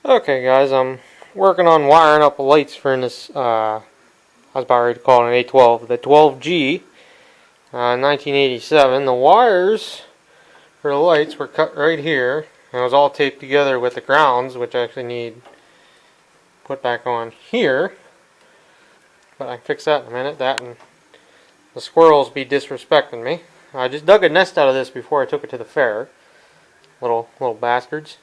Okay guys, I'm working on wiring up lights for this, I was about ready to call it an A12, the 12G, 1987. The wires for the lights were cut right here, and it was all taped together with the grounds, which I actually need put back on here, but I can fix that in a minute. That and the squirrels be disrespecting me. I just dug a nest out of this before I took it to the fair. Little bastards.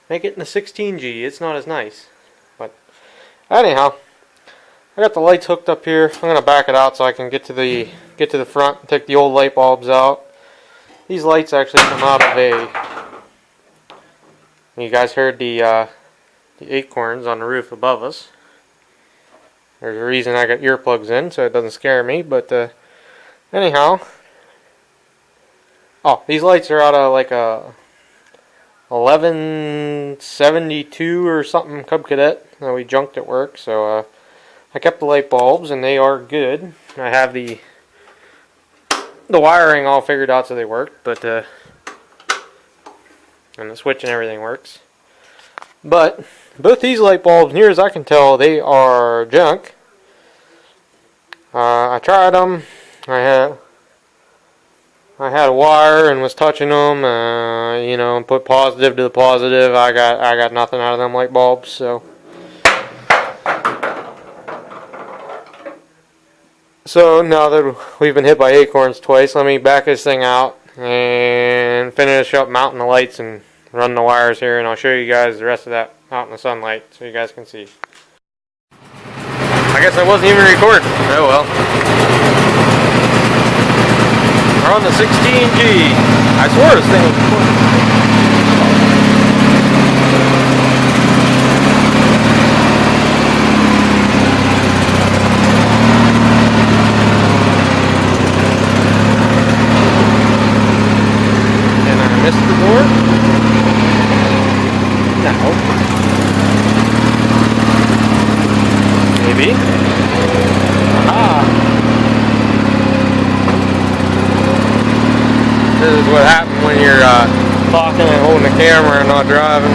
Make it in the 16G. It's not as nice. But anyhow, I got the lights hooked up here. I'm gonna back it out so I can get to the front and take the old light bulbs out. These lights actually come out of a. You guys heard the acorns on the roof above us. There's a reason I got earplugs in so it doesn't scare me. But anyhow, oh, these lights are out of like a 1172 or something Cub Cadet that we junked at work, so I kept the light bulbs and they are good. I have the wiring all figured out so they work, but and the switch and everything works. But both these light bulbs, near as I can tell, they are junk. I tried them. I had a wire and was touching them, you know, and put positive to the positive. I got nothing out of them light bulbs, so. So now that we've been hit by acorns twice, let me back this thing out and finish up mounting the lights and run the wires here, and I'll show you guys the rest of that out in the sunlight so you guys can see. I guess I wasn't even recording. Oh well. We're on the 16G. I swore this thing was recording. And I missed the door? No. Maybe. Aha. This is what happens when you're talking and holding the camera and not driving.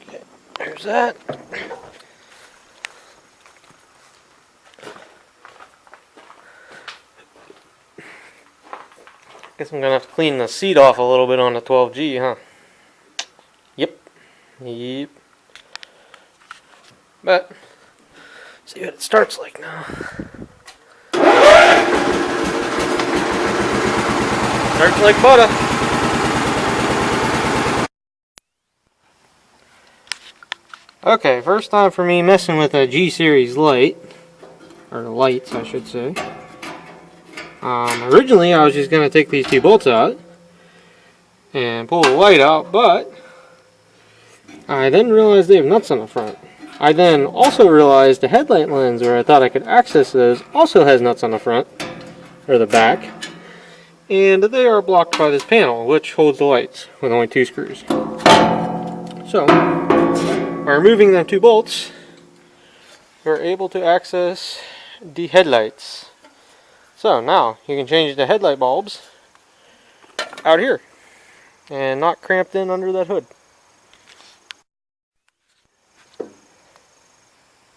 Okay, there's that. Guess I'm gonna have to clean the seat off a little bit on the 12G, huh? Yep. But see what it starts like now. Starts like butter. Okay, first time for me messing with a G-series light, or lights I should say. Originally I was just going to take these two bolts out and pull the light out, but I then realized they have nuts on the front. I then also realized the headlight lens, where I thought I could access those, also has nuts on the front, or the back, and they are blocked by this panel, which holds the lights with only 2 screws. So, by removing them 2 bolts, we're able to access the headlights. So now you can change the headlight bulbs out here and not cramped in under that hood.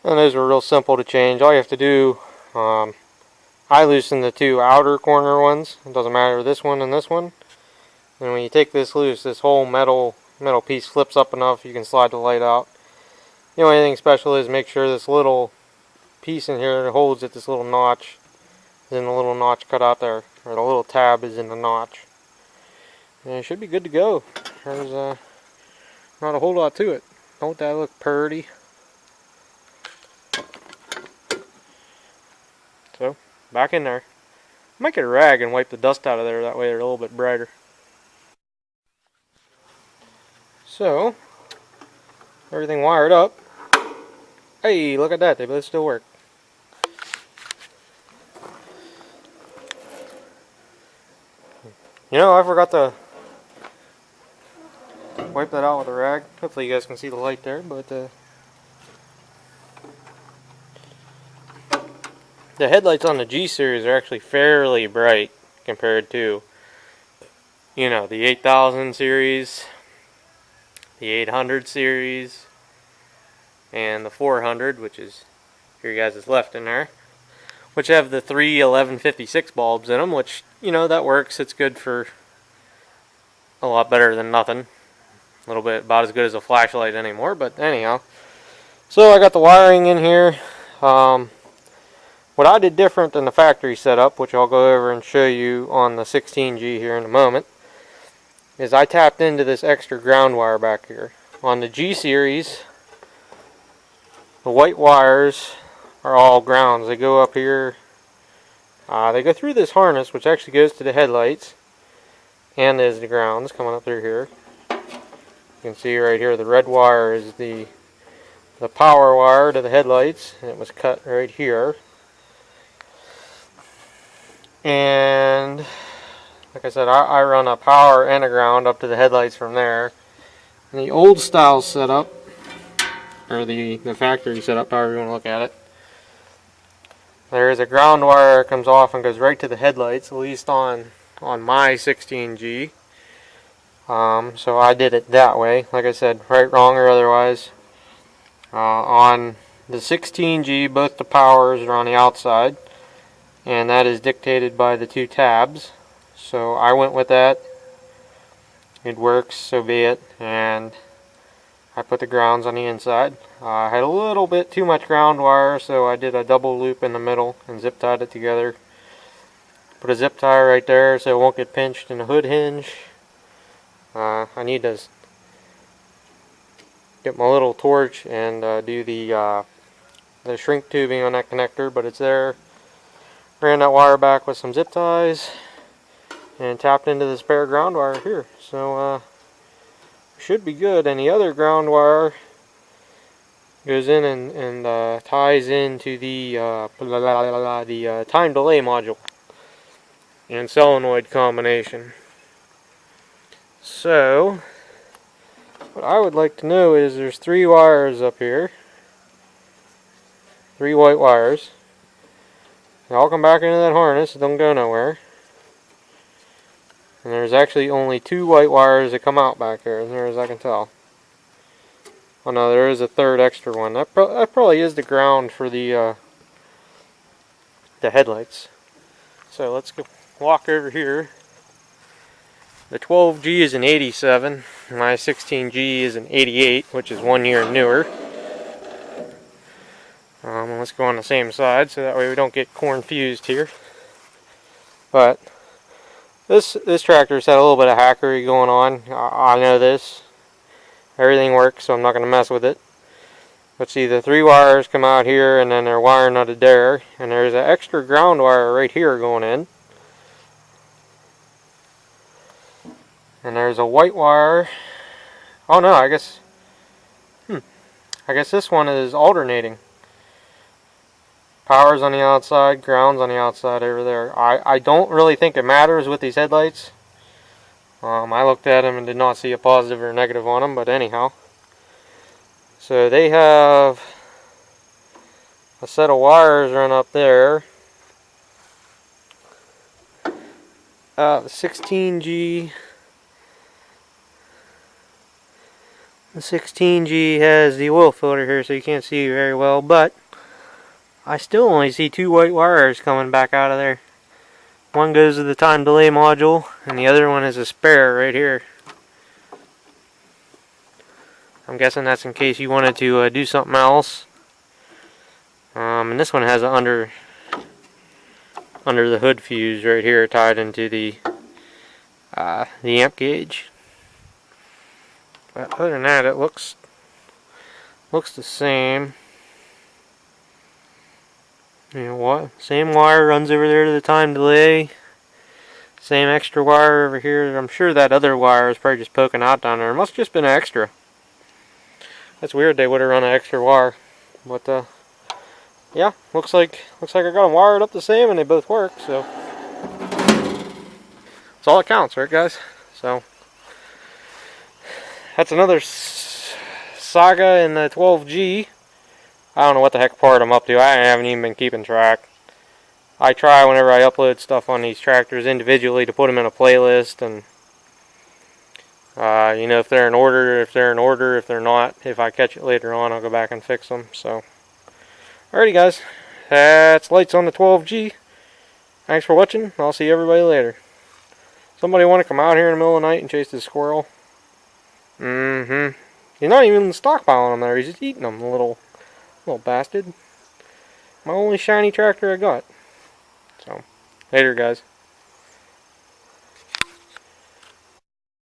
And those are real simple to change. All you have to do, I loosen the 2 outer corner ones. It doesn't matter this one and this one. And when you take this loose, this whole metal piece flips up enough you can slide the light out. The only thing special is make sure this little piece in here that holds it, this little notch, is in the little notch cut out there, or the little tab is in the notch. And it should be good to go. There's not a whole lot to it. Don't that look pretty? So, back in there. I might get a rag and wipe the dust out of there, that way they're a little bit brighter. So, everything wired up. Hey, look at that, they both still work. You know, I forgot to wipe that out with a rag. Hopefully you guys can see the light there, but the headlights on the G series are actually fairly bright compared to, you know, the 8000 series, the 800 series, and the 400, which is here guys' left in there, which have the 3 1156 bulbs in them, which, you know, that works. It's good for a lot better than nothing. A little bit about as good as a flashlight anymore, but anyhow. So I got the wiring in here. What I did different than the factory setup, which I'll go over and show you on the 16G here in a moment, is I tapped into this extra ground wire back here. On the G series, the white wires are all grounds. They go up here. They go through this harness, which actually goes to the headlights, and there's the grounds coming up through here. You can see right here the red wire is the power wire to the headlights, and it was cut right here. And like I said, I run a power and a ground up to the headlights from there. In the old style setup, or the factory setup, however you want to look at it, there is a ground wire that comes off and goes right to the headlights, at least on my 16G. So I did it that way. Like I said, right, wrong, or otherwise. On the 16G, both the powers are on the outside, and that is dictated by the two tabs. So I went with that. It works, so be it. And I put the grounds on the inside. I had a little bit too much ground wire, so I did a double loop in the middle and zip tied it together. Put a zip tie right there so it won't get pinched in the hood hinge. I need to get my little torch and do the shrink tubing on that connector, but it's there. Ran that wire back with some zip ties and tapped into the spare ground wire here. So should be good. And the other ground wire goes in and ties into the time delay module and solenoid combination. So what I would like to know is there's 3 wires up here, 3 white wires. They all come back into that harness, it don't go nowhere. And there's actually only 2 white wires that come out back here, as near as I can tell. Oh no, there is a third extra one. That probably is the ground for the headlights. So let's go walk over here. The 12G is an 87. My 16G is an 88, which is 1 year newer. Let's go on the same side so that way we don't get confused here. But this tractor's had a little bit of hackery going on. I know this. Everything works, so I'm not going to mess with it. But see, the 3 wires come out here, and then they're wire nutted there, and there's an extra ground wire right here going in. And there's a white wire. Oh no, I guess this one is alternating. Power's on the outside, ground's on the outside over there. I don't really think it matters with these headlights. I looked at them and did not see a positive or negative on them, but anyhow. So they have a set of wires run up there. The 16G. The 16G has the oil filter here, so you can't see very well, but I still only see 2 white wires coming back out of there. One goes to the time delay module, and the other one is a spare right here. I'm guessing that's in case you wanted to do something else. And this one has an under the hood fuse right here, tied into the amp gauge. But other than that, it looks the same. You know what? Same wire runs over there to the time delay. Same extra wire over here. I'm sure that other wire is probably just poking out down there. It must have just been an extra. That's weird. They would have run an extra wire, but yeah, looks like I got them wired up the same, and they both work. So that's all that counts, right, guys? So that's another saga in the 12G. I don't know what the heck part I'm up to. I haven't even been keeping track. I try whenever I upload stuff on these tractors individually to put them in a playlist, and you know, if they're in order, if they're not, if I catch it later on, I'll go back and fix them. So, alrighty guys, that's lights on the 12G. Thanks for watching. I'll see everybody later. Somebody want to come out here in the middle of the night and chase the squirrel? He's not even stockpiling them there. He's just eating them, the little bastard. My only shiny tractor I got. So, later guys.